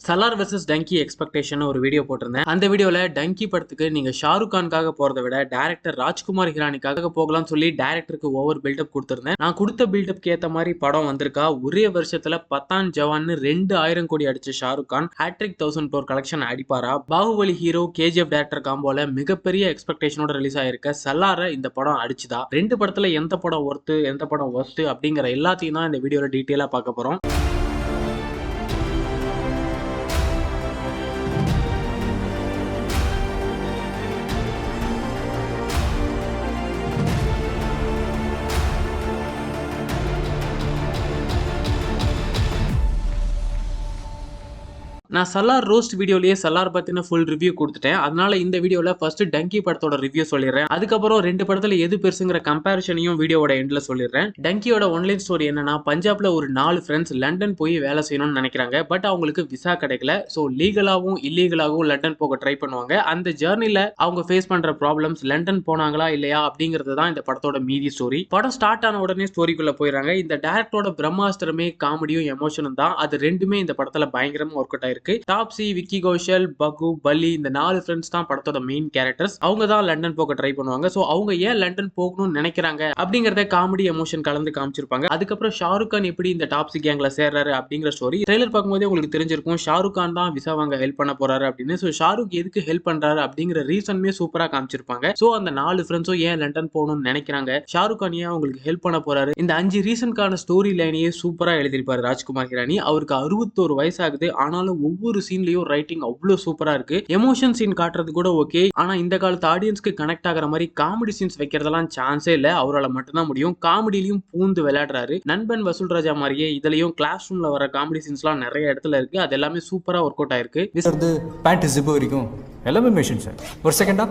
Salaar versus Dangi expectation ஒரு video போட்டிருந்தேன். அந்த வீடியோல டங்கி படத்துக்கு நீங்க ஷாருக் கான்காக போறதை விட டைரக்டர் ராஜ்குமார் ஹிரானிக்காக போகலாம்னு சொல்லி டைரக்டருக்கு ஓவர் பில்டப் கொடுத்திருந்தேன். நான் கொடுத்த பில்டப்க்கு ஏத்த மாதிரி படம் வந்திருக்கா. ஒரே வருஷத்துல பத்தான் ஜவான் 2000 கோடி அடிச்ச Shahrukh Khan hat trick 1000 crore collection அடிப்பாரா? பாகுபலி ஹீரோ கேஜிஎஃப் டைரக்டர் காம்போல மிகப்பெரிய எக்ஸ்பெக்டேஷனோட ரிலீஸ் ஆயிருக்க சலார இந்த படம் அடிச்சுதா? ரெண்டு படத்துல எந்த படம் ஒர்த்து எந்த படம் ஒர்ஸ்ட் அப்படிங்கிற எல்லாத்தையும் தான் இந்த வீடியோல டீட்டெயிலா பார்க்க போறோம். நான் சலார் ரோஸ்ட் வீடியோலயே சலார் பத்தின ஃபுல் ரிவ்யூ கொடுத்துட்டேன். அதனால இந்த வீடியோல ஃபர்ஸ்ட் டங்கி படத்தோட ரிவ்யூ சொல்லிடுறேன். அதுக்கப்புறம் ரெண்டு படத்துல எது பெருசுங்கிற கம்பேரிஷனையும் வீடியோட எண்ட்ல சொல்லிடுறேன். டங்கியோட ஒன்லைன் ஸ்டோரி என்னன்னா, பஞ்சாப்ல ஒரு 4 ஃப்ரெண்ட்ஸ் லண்டன் போய் வேலை செய்யணும்னு நினைக்கிறாங்க. பட் அவங்களுக்கு விசா கிடைக்கல. ஸோ லீகலாகவும் இல்லீகலாகவும் லண்டன் போக ட்ரை பண்ணுவாங்க. அந்த ஜேர்னில அவங்க ஃபேஸ் பண்ற ப்ராப்ளம்ஸ், லண்டன் போனாங்களா இல்லையா அப்படிங்கிறது தான் இந்த படத்தோட மீதி ஸ்டோரி. படம் ஸ்டார்ட் ஆன உடனே ஸ்டோரிக்குள்ள போயிடறாங்க. இந்த டேரக்டரோட பிரம்மாஸ்திரமே காமெடியும் எமோஷனும் தான். அது ரெண்டுமே இந்த படத்துல பயங்கரமா ஒர்க் அவுட் ஆயிருக்கு. டாப்ஸி, விக்கி கௌஷல், பகு, பலி இந்த 4 ஃப்ரெண்ட்ஸ் தான் படத்தோட மெயின் கேரக்டர்ஸ். அவங்க தான் லண்டன் போக ட்ரை பண்ணுவாங்க. சோ அவங்க ஏன் லண்டன் போகணும்னு நினைக்கிறாங்க அப்படிங்கறத காமெடி எமோஷன் கலந்து காமிச்சிருப்பாங்க. அதுக்கப்புறம் ஷாருக் கான் எப்படி இந்த டாப்ஸி கேங்ல சேர்றாரு அப்படிங்கிற ஸ்டோரி ட்ரெய்லர் பார்க்கும்போதே உங்களுக்கு தெரிஞ்சிருக்கும். ஷாருக் கான் தான் விசா வாங்க ஹெல்ப் பண்ண போறாரு அப்படின்னு. சோ ஷாருக் எதுக்கு ஹெல்ப் பண்றாரு அப்படிங்கிற ரீசனுமே சூப்பரா காமிச்சிருப்பாங்க. சோ அந்த 4 ஃப்ரெண்ட்ஸும் ஏன் லண்டன் போகணும்னு நினைக்கிறாங்க, ஷாருக் கான் ஏன் அவங்களுக்கு ஹெல்ப் பண்ண போறாரு, இந்த 5 ரீசனுக்கான ஸ்டோரி லைனையே சூப்பரா எழுதியிருப்பாரு ராஜ்குமார் ஹிரானி. அவருக்கு 61 வயசு ஆகுது. ஆனாலும் ஒவ்வொரு சீன்லயும் ரைட்டிங் அவ்வளவு சூப்பரா இருக்கு. எமோஷன் சீன் காட்டுறது கூட ஓகே. ஆனா இந்த காலத்து ஆடியன்ஸ்க்கு கனெக்ட் ஆகிற மாதிரி காமெடி சீன்ஸ் வைக்கிறதெல்லாம் சான்ஸே இல்ல. அவரால் மட்டும்தான் முடியும். காமெடியிலையும் பூந்து விளையாடுறாரு. நண்பன் வசூல் ராஜா மாதிரியே இதுலயும் கிளாஸ் ரூம்ல வர காமெடி சீன்ஸ்லாம் நிறைய இடத்துல இருக்கு. அது எல்லாமே சூப்பரா ஒர்க் அவுட் ஆயிருக்கு. பேண்ட் ஜிப் வரைக்கும் எல்லாமே மெஷின் சார். ஒரு செகண்டா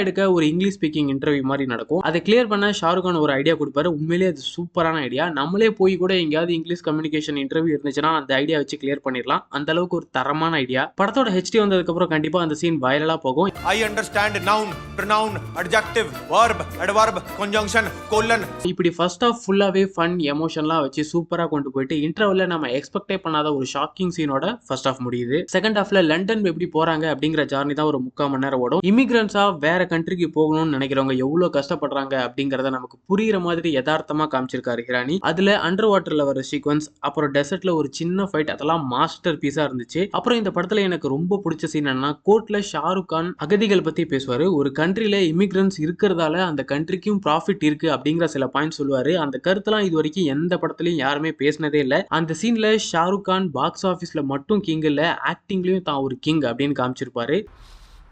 எடுக்க ஒரு இங்கிலீஷ் ஸ்பீக்கிங் இன்டர்வியூ மாதிரி நடக்கும். அதை கிளியர் பண்ண ஷாருக் கான் ஒரு ஐடியா கொடுப்பாரு. உண்மையிலேயே அது சூப்பரான ஐடியா. நம்மளே போய் கூட எங்கேயாவது இங்கிலீஷ் கம்யூனிகேஷன் இன்டர்வியூ இருந்துச்சுன்னா அந்த ஐடியா வச்சு கிளியர் பண்ணிடலாம். அந்த அளவுக்கு ஒரு தரமான ஐடியா. படத்தோட ஹெச்டி வந்ததுக்கு அப்புறம் கண்டிப்பா அந்த சீன் வைரலா போகும். I understand noun, pronoun, adjective, verb, adverb, conjunction, colon. இப்படி ஃபர்ஸ்ட் ஆஃப் ஃபுல்லாவே ஃபன் எமோஷன்லாம் வச்சு சூப்பரா கொண்டு போயிட்டு இன்டர்வல்ல நம்ம எக்ஸ்பெக்டே பண்ணாத ஒரு ஷாக்கிங் சீனோட ஃபர்ஸ்ட் ஆஃப் முடியுது. செகண்ட் ஹாஃப்ல லண்டன் எப்படி போறாங்க அப்படிங்கிற ஜர்னி தான் ஒரு 3/4 மணி நேரம் ஓடும். இமிகிரன்ஸா வேற கண்ட்ரிக்கு போகணும்னு நினைக்கிறவங்க எவ்வளவு கஷ்டப்படுறாங்க அப்படிங்கறத நமக்கு புரியுற மாதிரி யதார்த்தமா காமிச்சிருக்காரு ஹிரானி. அதுல அண்டர் வாட்டர்ல வர சீக்வன்ஸ், அப்புறம் டெசர்ட்ல ஒரு சின்ன ஃபைட், அதெல்லாம் மாஸ்டர் பீஸா இருந்துச்சு. அப்புறம் இந்த படத்துல எனக்கு ரொம்ப பிடிச்ச சீன் என்னன்னா, கோர்ட்ல ஷாருக் கான் அகதிகள் பத்தி பேசுவாரு. ஒரு கண்ட்ரில இமிகிரன்ஸ் இருக்கிறதால அந்த கண்ட்ரிக்கும் ப்ராஃபிட் இருக்கு அப்படிங்கிற சில பாயிண்ட் சொல்லுவாரு. அந்த கருத்தெல்லாம் இது வரைக்கும் எந்த படத்துலயும் யாருமே பேசினதே இல்ல. அந்த சீன்ல ஷாருக் கான் பாக்ஸ் ஆபீஸ்ல மட்டும் கிங் இல்ல, ஆக்டிங்லயும் தான் ஒரு கிங் அப்படின்னு காமிச்சிருப்பாரு.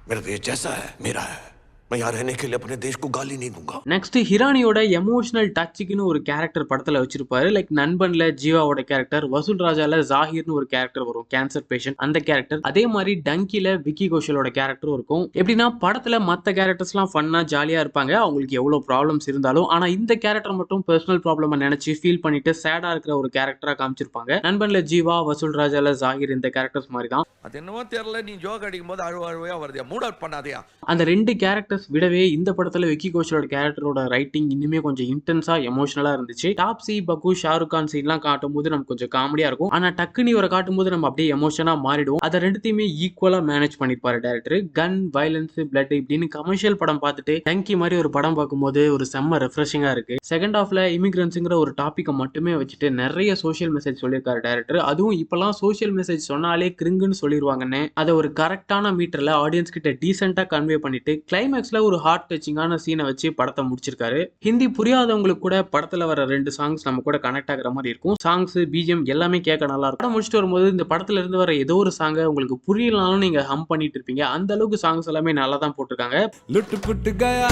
मेरा देश जैसा है मेरा है, मैं यहाँ रहने के लिए अपने देश को गाली नहीं दूंगा. நெக்ஸ்ட் ஹிரானியோட எமோஷனல் டச்சுக்குன்னு ஒரு கேரக்டர் படத்துல வச்சிருப்பாரு. லைக் நண்பன்ல ஜீவாவோட கேரக்டர், வசூல் ராஜால ஜாகிர்னு ஒரு கேரக்டர் வரும், கேன்சர் பேஷண்ட், அந்த கேரக்டர். அதே மாதிரி டங்கில விக்கி கௌஷலோட கேரக்டரும் இருக்கும். எப்படின்னா படத்துல மத்த கேரக்டர்ஸ்லாம் ஃபன்னா ஜாலியா இருப்பாங்க, அவங்களுக்கு எவ்வளவு ப்ராப்ளம்ஸ் இருந்தாலும். ஆனா இந்த கேரக்டர் மட்டும் பர்சனல் ப்ராப்ளம் நினைச்சு ஃபீல் பண்ணிட்டு சேடா இருக்கிற ஒரு கேரக்டரா காமிச்சிருப்பாங்க. நண்பன்ல ஜீவா, வசூல் ராஜால ஜாகிர் இந்த கேரக்டர்ஸ் மாதிரி தான். அது என்னவோ தெரியல, நீ ஜோக் அடிக்கும் போது அழுவாழுவையா வருதியா, மூட் அவுட் பண்ணாதயா. அந்த ரெண்டு கேரக்டர்ஸ் விடவே இந்த படத்துல விக்கி கௌஷலோட கேரக்டரோட ரைட்டிங் இன்னுமே கொஞ்சம் இன்டென்ஸா எமோஷனலா இருந்துச்சு. டாப்ஸி, பகு, ஷாருக் கான் சீன்லாம் காட்டும் போது நமக்கு கொஞ்சம் காமெடியா இருக்கும். ஆனா டக்குனி இவரை காட்டும் போது நம்ம அப்படியே எமோஷனா மாறிடுவோம். அதை ரெண்டுத்தையுமே ஈக்குவலா மேனேஜ் பண்ணிருப்பாரு டைரக்டர். கன், வயலன்ஸ், பிளட் இப்படின்னு கமர்ஷியல் படம் பார்த்துட்டு டங்கி மாதிரி ஒரு படம் பார்க்கும்போது ஒரு செம்ம ரெஃப்ரெஷிங்கா இருக்கு. செகண்ட் ஹாஃப்ல இமிகிரன்ஸ்ங்கிற ஒரு டாபிக்கை மட்டுமே வச்சுட்டு நிறைய சோஷியல் மெசேஜ் சொல்லியிருக்காரு டைரக்டர். அதுவும் இப்பெல்லாம் சோஷியல் மெசேஜ் சொன்னாலே கிரிங்குன்னு சொல்லிடுவாங்கன்னு அதை ஒரு கரெக்டான மீட்டர்ல ஆடியன்ஸ் கிட்ட டீசென்ட்டா கன்வே பண்ணிட்டு கிளைமேக்ஸ்ல ஒரு ஹார்ட் டச்சிங்கான சீனை வச்சு படத்தை முடிச்சிருக்காரு. ஹிந்தி புரியாதவங்களுக்கு கூட படத்துல வர 2 சாங்ஸ் நம்ம கூட கனெக்ட் ஆகிற மாதிரி இருக்கும். சாங்ஸ், பிஜிஎம் எல்லாமே கேட்க நல்லா இருக்கும். படம் முடிச்சுட்டு வரும்போது இந்த படத்துல இருந்து வர ஏதோ ஒரு சாங்க உங்களுக்கு புரியலனாலும் நீங்க ஹம் பண்ணிட்டு இருப்பீங்க. அந்த அளவுக்கு சாங்ஸ் எல்லாமே நல்லா தான் போட்டிருக்காங்க. லுட்டு புட்டு கயா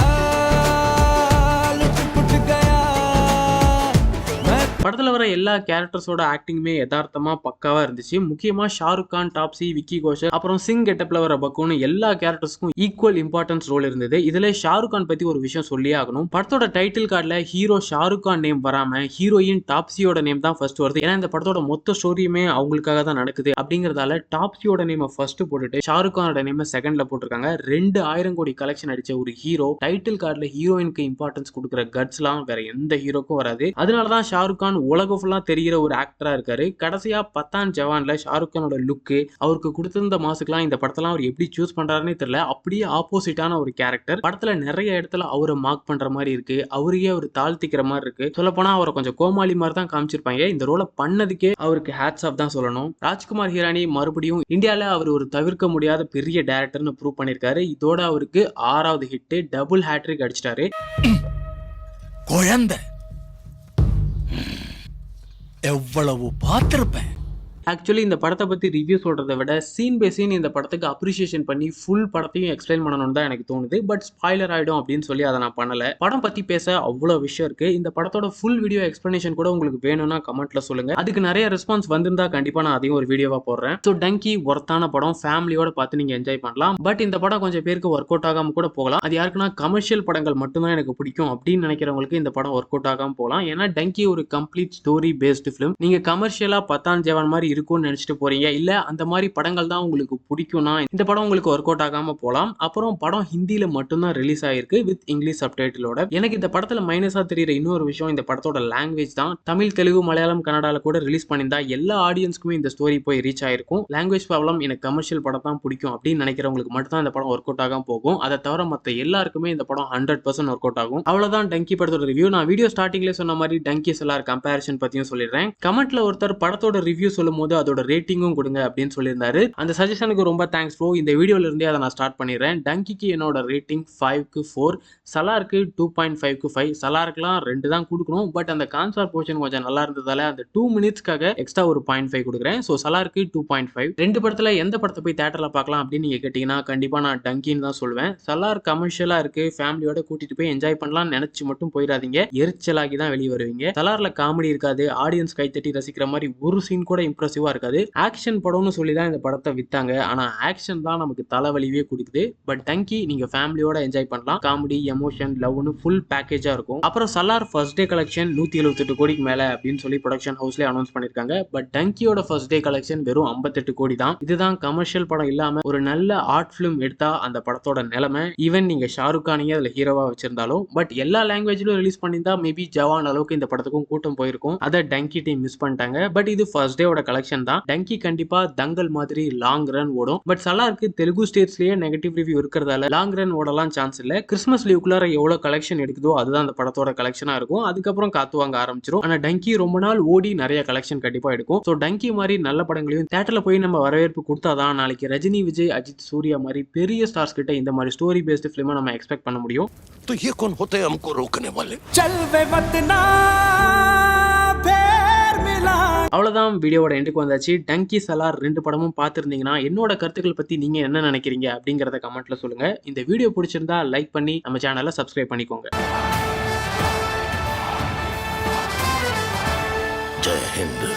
படத்துல வர எல்லா கேரக்டர்ஸோட ஆக்டிங்குமே யதார்த்தமா பக்காவா இருந்துச்சு. முக்கியமா ஷாருக் கான், டாப்ஸி, விக்கி கௌஷல், அப்புறம் சிங் கெட்டப்ல வர பக்குன்னு எல்லா கேரக்டர்ஸ்க்கும் ஈக்குவல் இம்பார்ட்டன்ஸ் ரோல் இருந்தது. இதுல ஷாருக் கான் பத்தி ஒரு விஷயம் சொல்லியே ஆகணும். படத்தோட டைட்டில் கார்டுல ஹீரோ ஷாருக் கான் நேம் வராம ஹீரோயின் டாப்ஸியோட நேம் தான் ஃபர்ஸ்ட் வருது. ஏன்னா இந்த படத்தோட மொத்த ஸ்டோரியுமே அவங்களுக்காக தான் நடக்குது அப்படிங்கறதால டாப்ஸியோட நேம் ஃபர்ஸ்ட் போட்டுட்டு ஷாருக் கானோட நேம் செகண்ட்ல போட்டிருக்காங்க. 2000 கோடி கலெக்ஷன் அடிச்ச ஒரு ஹீரோ டைட்டில் கார்டுல ஹீரோயினுக்கு இம்பார்ட்டன்ஸ் கொடுக்குற கட்ஸ்லாம் வேற எந்த ஹீரோக்கும் வராது. அதனாலதான் ஷாருக் கான் கான் உலகம் ஃபுல்லா தெரிகிற ஒரு ஆக்டரா இருக்காரு. கடைசியா பத்தான் ஜவான்ல ஷாருக் கானோட லுக்கு, அவருக்கு கொடுத்திருந்த மாசுக்கெல்லாம் இந்த படத்தெல்லாம் அவர் எப்படி சூஸ் பண்றாருன்னே தெரியல. அப்படியே ஆப்போசிட்டான ஒரு கேரக்டர். படத்துல நிறைய இடத்துல அவரை மார்க் பண்ற மாதிரி இருக்கு, அவரையே அவர் தாழ்த்திக்கிற மாதிரி இருக்கு. சொல்ல போனா அவரை கொஞ்சம் கோமாளி மாதிரி தான் காமிச்சிருப்பாங்க. இந்த ரோலை பண்ணதுக்கே அவருக்கு ஹேட்ஸ் ஆஃப் தான் சொல்லணும். ராஜ்குமார் ஹிரானி மறுபடியும் இந்தியால அவர் ஒரு தவிர்க்க முடியாத பெரிய டைரக்டர்னு ப்ரூவ் பண்ணிருக்காரு. இதோட அவருக்கு 6வது ஹிட், டபுள் ஹேட்ரிக் அடிச்சிட்டாரு. குழந்தை எவ்வளவு பார்த்திருப்பேன். ஆக்சுவலி இந்த படத்தை பத்தி ரிவ்யூ சொல்றதை விட சீன் பை சீன் இந்த படத்துக்கு அப்ரிசியேஷன் பண்ணி ஃபுல் படத்தையும் எக்ஸ்பிளைன் பண்ணணும்னு தான் எனக்கு தோணுது. பட் ஸ்பாயிலர் ஆயிடும் அப்படின்னு சொல்லி அதை நான் பண்ணல. படம் பத்தி பேச அவ்வளோ விஷயம் இருக்கு. இந்த படத்தோட ஃபுல் வீடியோ எக்ஸ்பிளனேஷன் கூட உங்களுக்கு வேணும்னா கமெண்ட்ல சொல்லுங்க. அதுக்கு நிறைய ரெஸ்பான்ஸ் வந்திருந்தா கண்டிப்பா நான் அதையும் ஒரு வீடியோவா போடுறேன். ஸோ டங்கி ஒர்த்தான படம், ஃபேமிலியோட பார்த்து நீங்க என்ஜாய் பண்ணலாம். பட் இந்த படம் கொஞ்சம் பேருக்கு ஒர்க் அவுட் ஆகாம கூட போகலாம். அது யாருக்குன்னா கமர்ஷியல் படங்கள் மட்டும்தான் எனக்கு பிடிக்கும் அப்படின்னு நினைக்கிறவங்களுக்கு இந்த படம் ஒர்க் அவுட் ஆகாம போகலாம். ஏன்னா டங்கி ஒரு கம்ப்ளீட் ஸ்டோரி பேஸ்டு ஃபிலிம். நீங்க கமர்ஷியலா பத்தான் ஜவான் மாதிரி இருக்கும்னு நினைச்சிட்டு போறீங்க, இல்ல அந்த மாதிரி படங்கள் தான் உங்களுக்கு பிடிக்கும்னா இந்த படம் உங்களுக்கு ஒர்க் அவுட் ஆகாம போலாம். அப்புறம் படம் ஹிந்தியில மட்டும்தான் ரிலீஸ் ஆயிருக்கு வித் இங்கிலீஷ் சப்டைட்டிலோட. எனக்கு இந்த படத்துல மைனஸா தெரியுற இன்னொரு விஷயம் இந்த படத்தோட லாங்குவேஜ் தான். தமிழ், தெலுங்கு, மலையாளம், கன்னடால கூட ரிலீஸ் பண்ணியிருந்தா எல்லா ஆடியன்ஸ்க்குமே இந்த ஸ்டோரி போய் ரீச் ஆயிருக்கும். லாங்குவேஜ் ப்ராப்ளம், எனக்கு கமர்ஷியல் படம் தான் பிடிக்கும் அப்படின்னு நினைக்கிறவங்களுக்கு மட்டும் தான் இந்த படம் ஒர்க் அவுட் ஆகாம போகும். அதை தவிர மற்ற எல்லாருக்குமே இந்த படம் 100% ஒர்க் அவுட் ஆகும். அவ்வளவுதான் டங்கி படத்தோட ரிவ்யூ. நான் வீடியோ ஸ்டார்டிங்ல சொன்ன மாதிரி டங்கி SLR கம்பேரிசன் பத்தியும் சொல்லிடுறேன். கமெண்ட்ல ஒருத்தர் படத்தோட ரிவ்யூ சொல்லும் போது அதோட ரேட்டிங்கும் கொடுங்க அப்படின்னு சொல்லியிருந்தாரு. அந்த சஜஷனுக்கு ரொம்ப தேங்க்ஸ் ப்ரோ. இந்த வீடியோல இருந்தே அதை நான் ஸ்டார்ட் பண்ணிடுறேன். டங்கிக்கு என்னோட ரேட்டிங் 5க்கு 4, சலாருக்கு 2.5க்கு 5. சலாருக்குலாம் 2 தான் கொடுக்கணும். பட் அந்த கான்சார் போர்ஷன் கொஞ்சம் நல்லா இருந்ததால அந்த 2 மினிட்ஸ்க்காக எக்ஸ்ட்ரா ஒரு 0.5 கொடுக்குறேன். ஸோ சலாருக்கு 2.5. ரெண்டு படத்துல எந்த படத்தை போய் தேட்டர்ல பார்க்கலாம் அப்படின்னு நீங்க கேட்டீங்கன்னா கண்டிப்பா நான் டங்கின்னு தான் சொல்லுவேன். சலார் கமர்ஷியலா இருக்கு, ஃபேமிலியோட கூட்டிட்டு போய் என்ஜாய் பண்ணலாம்னு நினைச்சு மட்டும் போயிடாதீங்க, எரிச்சலாகி தான் வெளியே வருவீங்க. சலார்ல காமெடி இருக்காது, ஆடியன்ஸ் கைத்தட்டி ரசிக்கிற மாதிரி ஒரு சீன் கூட இம்ப்ரெசிவா இருக்காது. ஆக்ஷன் படம்னு சொல்லி தான் இந்த படத்தை வித்தாங்க. ஆனா ஆக்ஷன் தான் நமக்கு தலைவலியே கொடுக்குது. பட் டங்கி நீங்க ஃபேமிலியோட என்ஜாய் பண்ணலாம். காமெடி, எமோஷன், லவ்னு ஃபுல் பேக்கேஜா இருக்கும். அப்புறம் சலார் ஃபர்ஸ்ட் டே கலெக்ஷன் 178 கோடிக்கு மேல அப்படின்னு சொல்லி ப்ரொடக்ஷன் ஹவுஸ்ல அனௌன்ஸ் பண்ணிருக்காங்க. பட் டங்கியோட ஃபர்ஸ்ட் டே கலெக்ஷன் வெறும் 58 கோடி தான். இதுதான் கமர்ஷியல் படம் இல்லாம ஒரு நல்ல ஆர்ட் பிலிம் எடுத்தா அந்த படத்தோட நிலைமை. ஈவன் நீங்க ஷாருக் கானையே அதுல ஹீரோவா வச்சிருந்தாலும், பட் எல்லா லாங்குவேஜ்லயும் ரிலீஸ் பண்ணியிருந்தா மேபி ஜவான் அளவுக்கு இந்த படத்துக்கும் கூட்டம் போயிருக்கும். அதை டங்கி டீம் மிஸ் பண்ணிட்டாங்க. பட் இது ஃபர்ஸ்ட் டேவோட கலெக்ஷன் தான். டங்கி கண்டிப்பா தங்கல் மாதிரி லாங் ரன் ஓடும். பட் சலாருக்கு தெலுங்கு ஸ்டேட்ஸ்லயே நெகட்டிவ் ரிவ்யூ இருக்கிறதால லாங் ரன் ஓடலாம் சான்ஸ் இல்ல. கிறிஸ்மஸ் லீவுக்குள்ளார எவ்வளவு கலெக்ஷன் எடுக்குதோ அதுதான் அந்த படத்தோட கலெக்ஷனா இருக்கும். அதுக்கப்புறம் காத்து வாங்க ஆரம்பிச்சிடும். ஆனா டங்கி ரொம்ப நாள் ஓடி நிறைய கலெக்ஷன் கண்டிப்பா எடுக்கும். ஸோ டங்கி மாதிரி நல்ல படங்களையும் தியேட்டர்ல போய் நம்ம வரவேற்பு கொடுத்தாதான் நாளைக்கு ரஜினி, விஜய், அஜித், சூர்யா மாதிரி பெரிய ஸ்டார்ஸ் கிட்ட இந்த மாதிரி ஸ்டோரி பேஸ்டு ஃபிலிமை நம்ம எக்ஸ்பெக்ட் பண்ண முடியும். तो ये कौन होते हैं हमको रोकने वाले? அவ்வளவுதான், வீடியோவோட எண்டுக்கு வந்தாச்சு. டங்கி, சலார் 2 படமும் பார்த்துருந்தீங்கன்னா என்னோட கருத்துக்கள் பத்தி நீங்க என்ன நினைக்கிறீங்க அப்படிங்கறத கமெண்ட்ல சொல்லுங்க. இந்த வீடியோ பிடிச்சிருந்தா லைக் பண்ணி நம்ம சேனலை சப்ஸ்கிரைப் பண்ணிக்கோங்க. जय हिंद.